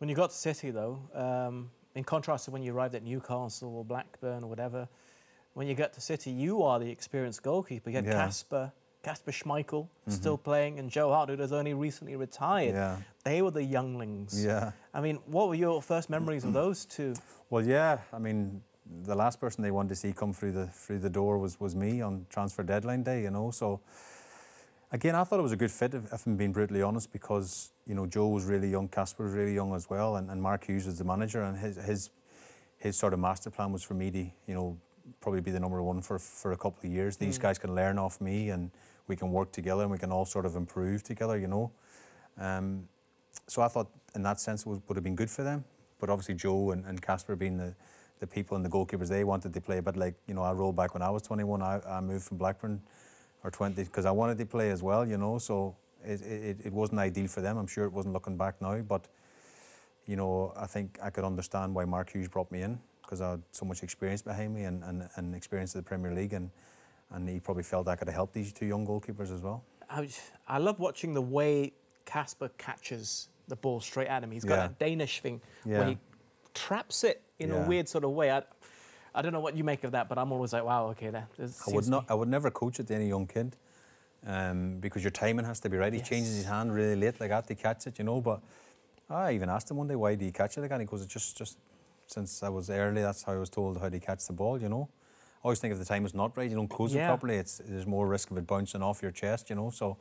When you got to City, though, in contrast to when you arrived at Newcastle or Blackburn or whatever, when you get to City, you are the experienced goalkeeper. You had Kasper Schmeichel still playing, and Joe Hart, who has only recently retired. Yeah. They were the younglings. Yeah. I mean, what were your first memories of those two? Well, yeah. I mean, the last person they wanted to see come through the door was me on transfer deadline day. You know, so. Again, I thought it was a good fit, if I'm being brutally honest, because, you know, Joe was really young, Kasper was really young as well, and Mark Hughes was the manager, and his sort of master plan was for me to, you know, probably be the #1 for a couple of years. These guys can learn off me, and we can work together, and we can all sort of improve together, you know. So I thought, in that sense, it would have been good for them. But obviously Joe and Kasper being the people and the goalkeepers they wanted to play, but like, you know, I rolled back when I was 21, I moved from Blackburn, or 20, because I wanted to play as well, you know, so it wasn't ideal for them. I'm sure it wasn't looking back now, but, you know, I think I could understand why Mark Hughes brought me in, because I had so much experience behind me and experience of the Premier League, and he probably felt I could have helped these two young goalkeepers as well. I love watching the way Kasper catches the ball straight at him. He's got a Danish thing where he traps it in a weird sort of way. I don't know what you make of that, but I'm always like, wow, okay, I would never coach it to any young kid, because your timing has to be right. He changes his hand really late like that to catch it, you know. But I even asked him one day, why do you catch it again? He goes, it's just since I was early, that's how I was told how to catch the ball, you know. I always think if the time is not right, you don't close it properly. There's more risk of it bouncing off your chest, you know. So.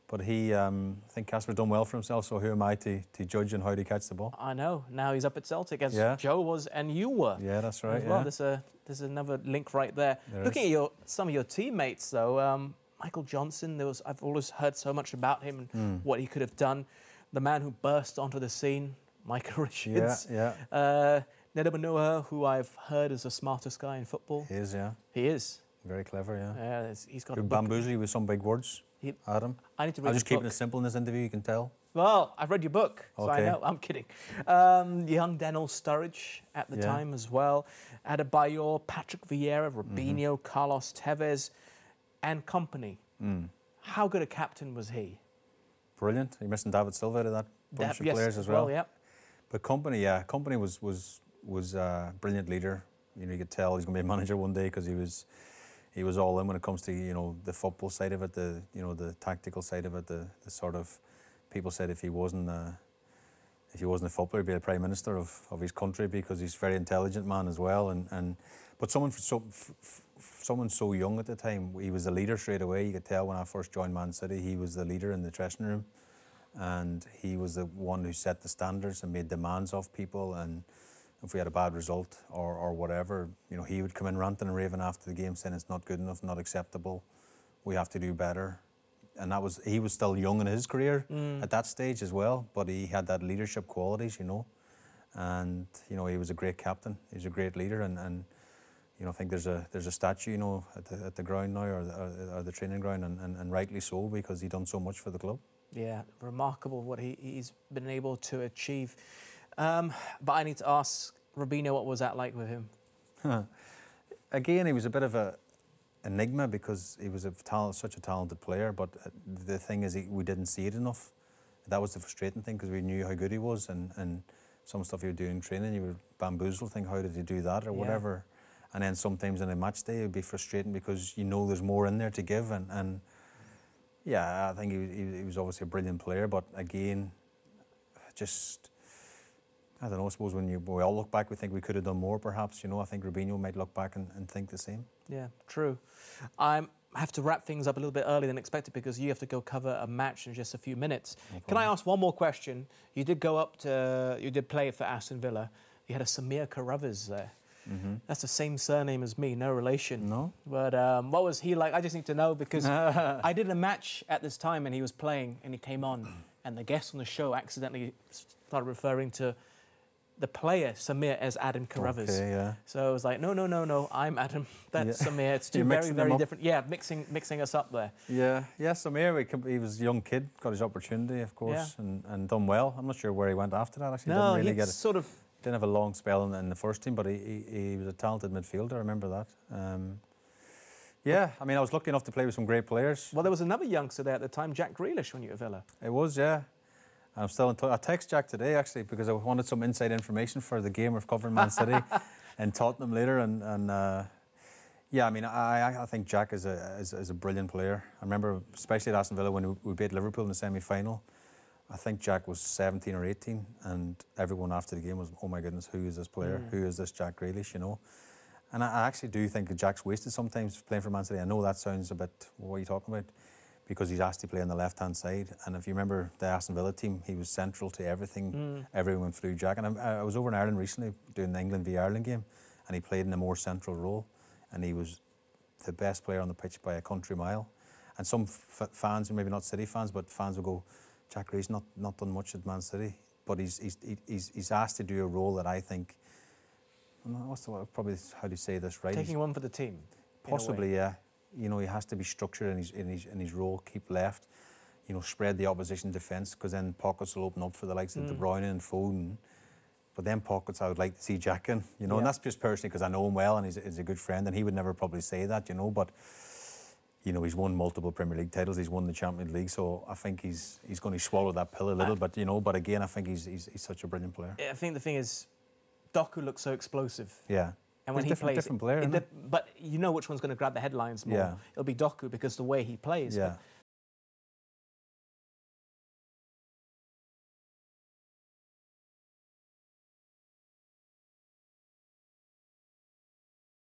But I think Kasper's done well for himself, so who am I to judge on how to catch the ball? I know. Now he's up at Celtic, as Joe was and you were. Yeah, that's right. Well, there's another link right there. Looking at some of your teammates, though, Michael Johnson, I've always heard so much about him and what he could have done. The man who burst onto the scene, Micah Richards. Nedum Onuoha, who I've heard is the smartest guy in football. He is, yeah. He is. Very clever, yeah. He's got a bamboozle you with some big words. Adam, I need to read I'm just keeping it simple in this interview, you can tell. Well, I've read your book, so I know. I'm kidding. Young Daniel Sturridge at the time as well. Adebayor, Patrick Vieira, Robinho, Carlos Tevez, and company. How good a captain was he? Brilliant. You're missing David Silva out of that bunch of players as well. But company, company was a brilliant leader. You know, you could tell he's going to be a manager one day because he was all in when it comes to, you know, the football side of it, the tactical side of it, the sort of, people said if he wasn't a footballer, he'd be the Prime Minister of his country, because he's a very intelligent man as well. But someone so young at the time, he was a leader straight away. You could tell when I first joined Man City, he was the leader in the dressing room, and he was the one who set the standards and made demands of people. And if we had a bad result or whatever, you know, he would come in ranting and raving after the game, saying it's not good enough, not acceptable, we have to do better. And he was still young in his career at that stage as well, but he had that leadership qualities, you know. And, you know, he was a great captain, he was a great leader, and you know, I think there's a statue, you know, at the ground now, or the training ground, and rightly so, because he done so much for the club. Yeah, remarkable what he's been able to achieve. But I need to ask Robinho, what was that like with him? Again, he was a bit of an enigma, because he was such a talented player, but the thing is, we didn't see it enough. That was the frustrating thing, because we knew how good he was, and some stuff he would do in training, you would bamboozle, think, how did he do that, or whatever. And then sometimes in a match day, it would be frustrating, because you know there's more in there to give, and yeah, I think he was obviously a brilliant player, but again, just, I don't know, I suppose when we all look back, we think we could have done more, perhaps, you know. I think Robinho might look back and think the same. Yeah, true. I have to wrap things up a little bit earlier than expected, because you have to go cover a match in just a few minutes. No problem. Can I ask one more question? You did play for Aston Villa. You had a Samir Carruthers there. That's the same surname as me, no relation. No. But what was he like? I just need to know, because I did a match at this time and he was playing and he came on, and the guest on the show accidentally started referring to the player Samir as Adam Carruthers. Okay, yeah. So I was like, no, I'm Adam. That's Samir. It's two very different. Yeah, mixing us up there. Yeah, Samir. He was a young kid, got his opportunity, of course, and done well. I'm not sure where he went after that. Actually, no, didn't really get it. Sort of. Didn't have a long spell in the first team, but he was a talented midfielder. I remember that. Yeah, I mean, I was lucky enough to play with some great players. Well, there was another youngster there at the time, Jack Grealish, when you were at Villa. It was, yeah. I'm still in touch. I text Jack today actually because I wanted some inside information for the game of covering Man City and Tottenham later. And yeah, I mean, I think Jack is a brilliant player. I remember, especially at Aston Villa when we beat Liverpool in the semi-final. I think Jack was 17 or 18, and everyone after the game was, "Oh my goodness, who is this player? Who is this Jack Grealish?" You know. And I actually do think that Jack's wasted sometimes playing for Man City. I know that sounds a bit, what are you talking about? Because he's asked to play on the left-hand side. And if you remember the Aston Villa team, he was central to everything. Everyone flew Jack. And I was over in Ireland recently doing the England v Ireland game, and he played in a more central role. And he was the best player on the pitch by a country mile. And some fans, maybe not City fans, but fans will go, Jack Grealish not done much at Man City. But he's asked to do a role that I think, what's the word? Probably how do you say this right? Taking one for the team. Possibly, yeah. You know, he has to be structured in his role, keep left, you know, spread the opposition defence, because then pockets will open up for the likes of De Bruyne and Foden. But then pockets I would like to see Jack in, you know, and that's just personally because I know him well and he's a good friend, and he would never probably say that, you know, but you know, he's won multiple Premier League titles, he's won the Champions League, so I think he's going to swallow that pill a little bit, you know, but again, I think he's such a brilliant player. I think the thing is, Doku looks so explosive. Yeah. And when he's he plays, different player, but you know which one's going to grab the headlines more. Yeah. It'll be Doku because the way he plays. Yeah.